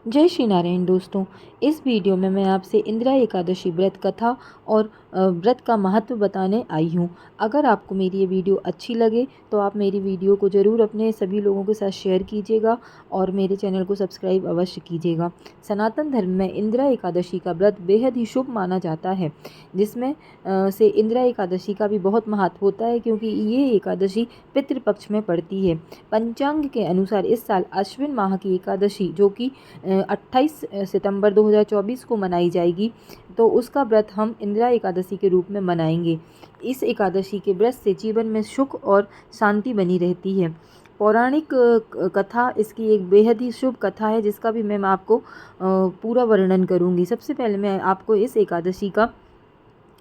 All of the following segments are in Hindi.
जय श्री नारायण दोस्तों। इस वीडियो में मैं आपसे इंदिरा एकादशी व्रत कथा और व्रत का महत्व बताने आई हूँ। अगर आपको मेरी ये वीडियो अच्छी लगे तो आप मेरी वीडियो को ज़रूर अपने सभी लोगों के साथ शेयर कीजिएगा और मेरे चैनल को सब्सक्राइब अवश्य कीजिएगा। सनातन धर्म में इंदिरा एकादशी का व्रत बेहद ही शुभ माना जाता है, जिसमें से इंदिरा एकादशी का भी बहुत महत्व होता है, क्योंकि ये एकादशी पितृपक्ष में पड़ती है। पंचांग के अनुसार इस साल अश्विन माह की एकादशी, जो कि 28 सितंबर 2024 को मनाई जाएगी, तो उसका व्रत हम इंदिरा एकादशी के रूप में मनाएंगे। इस एकादशी के व्रत से जीवन में सुख और शांति बनी रहती है। पौराणिक कथा इसकी एक बेहद ही शुभ कथा है, जिसका भी मैं आपको पूरा वर्णन करूंगी। सबसे पहले मैं आपको इस एकादशी का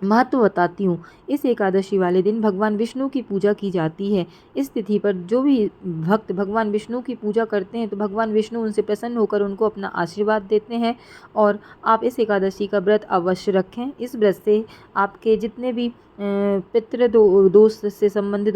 महत्व बताती हूँ। इस एकादशी वाले दिन भगवान विष्णु की पूजा की जाती है। इस तिथि पर जो भी भक्त भगवान विष्णु की पूजा करते हैं तो भगवान विष्णु उनसे प्रसन्न होकर उनको अपना आशीर्वाद देते हैं। और आप इस एकादशी का व्रत अवश्य रखें। इस व्रत से आपके जितने भी दोष से संबंधित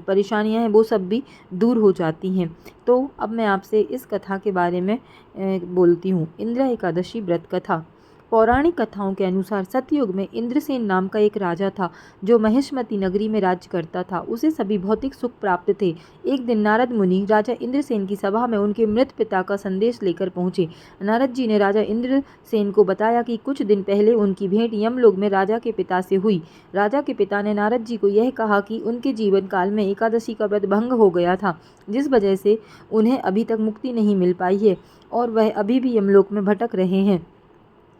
परेशानियां हैं वो सब भी दूर हो जाती हैं। तो अब मैं आपसे इस कथा के बारे में बोलती हूँ। इंदिरा एकादशी व्रत कथा। पौराणिक कथाओं के अनुसार सतयुग में इंद्रसेन नाम का एक राजा था, जो महेशमती नगरी में राज्य करता था। उसे सभी भौतिक सुख प्राप्त थे। एक दिन नारद मुनि राजा इंद्रसेन की सभा में उनके मृत पिता का संदेश लेकर पहुंचे। नारद जी ने राजा इंद्रसेन को बताया कि कुछ दिन पहले उनकी भेंट यमलोक में राजा के पिता से हुई। राजा के पिता ने नारद जी को यह कहा कि उनके जीवन काल में एकादशी का व्रत भंग हो गया था, जिस वजह से उन्हें अभी तक मुक्ति नहीं मिल पाई है और वह अभी भी यमलोक में भटक रहे हैं।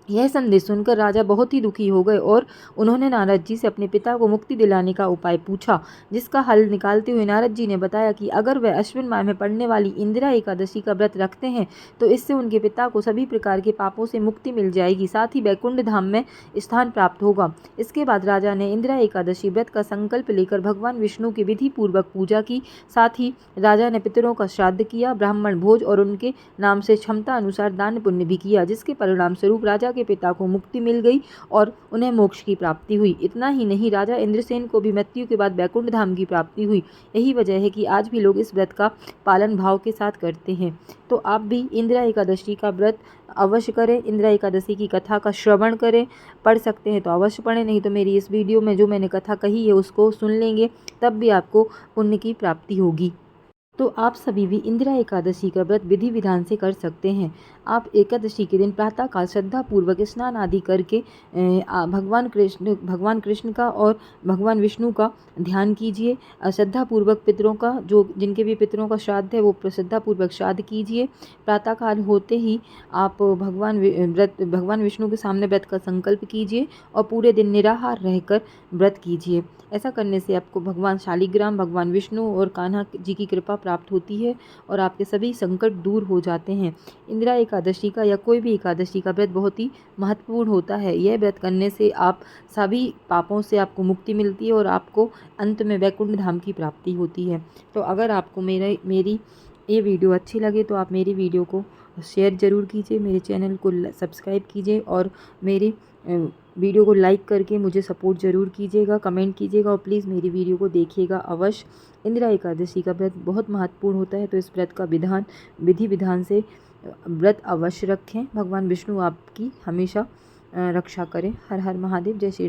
यह संदेश सुनकर राजा बहुत ही दुखी हो गए और उन्होंने नारद जी से अपने पिता को मुक्ति दिलाने का उपाय पूछा, जिसका हल निकालते हुए नारद जी ने बताया कि अगर वह अश्विन माह में पड़ने वाली इंदिरा एकादशी का व्रत रखते हैं तो इससे उनके पिता को सभी प्रकार के पापों से मुक्ति मिल जाएगी, साथ ही वैकुंठ धाम में स्थान प्राप्त होगा। इसके बाद राजा ने इंदिरा एकादशी व्रत का संकल्प लेकर भगवान विष्णु की विधि पूर्वक पूजा की। साथ ही राजा ने पितरों का श्राद्ध किया, ब्राह्मण भोज और उनके नाम से क्षमता अनुसार दान पुण्य भी किया, जिसके परिणाम स्वरूप राजा के पिता को मुक्ति मिल गई और उन्हें मोक्ष की प्राप्ति हुई। इतना ही नहीं, राजा इंद्रसेन को भी मृत्यु के बाद वैकुंठ धाम की प्राप्ति हुई। यही वजह है कि आज भी लोग इस व्रत का पालन भाव के साथ करते हैं। तो आप भी इंदिरा एकादशी का व्रत अवश्य करें। इंदिरा एकादशी की कथा का श्रवण करें। पढ़ सकते हैं तो अवश्य पढ़ें, नहीं तो मेरी इस वीडियो में जो मैंने कथा कही है उसको सुन लेंगे, तब भी आपको पुण्य की प्राप्ति होगी। तो आप सभी भी इंदिरा एकादशी का व्रत विधि विधान से कर सकते हैं। आप एकादशी के दिन प्रातःकाल श्रद्धापूर्वक स्नान आदि करके भगवान कृष्ण का और भगवान विष्णु का ध्यान कीजिए। श्रद्धापूर्वक पितरों का, जो जिनके भी पितरों का श्राद्ध है वो श्रद्धापूर्वक श्राद्ध कीजिए। प्रातःकाल होते ही आप भगवान विष्णु के सामने व्रत का संकल्प कीजिए और पूरे दिन निराहार रहकर व्रत कीजिए। ऐसा करने से आपको भगवान शालिग्राम, भगवान विष्णु और कान्हा जी की कृपा प्राप्त होती है और आपके सभी संकट दूर हो जाते हैं। इंदिरा एकादशी का या कोई भी एकादशी का व्रत बहुत ही महत्वपूर्ण होता है। यह व्रत करने से आप सभी पापों से आपको मुक्ति मिलती है और आपको अंत में वैकुंठ धाम की प्राप्ति होती है। तो अगर आपको मेरी ये वीडियो अच्छी लगे तो आप मेरी वीडियो को शेयर ज़रूर कीजिए, मेरे चैनल को सब्सक्राइब कीजिए और मेरी वीडियो को लाइक करके मुझे सपोर्ट ज़रूर कीजिएगा, कमेंट कीजिएगा और प्लीज़ मेरी वीडियो को देखिएगा अवश्य। इंदिरा एकादशी का व्रत बहुत महत्वपूर्ण होता है, तो इस व्रत का विधि विधान से व्रत अवश्य रखें। भगवान विष्णु आपकी हमेशा रक्षा करें। हर हर महादेव। जय श्री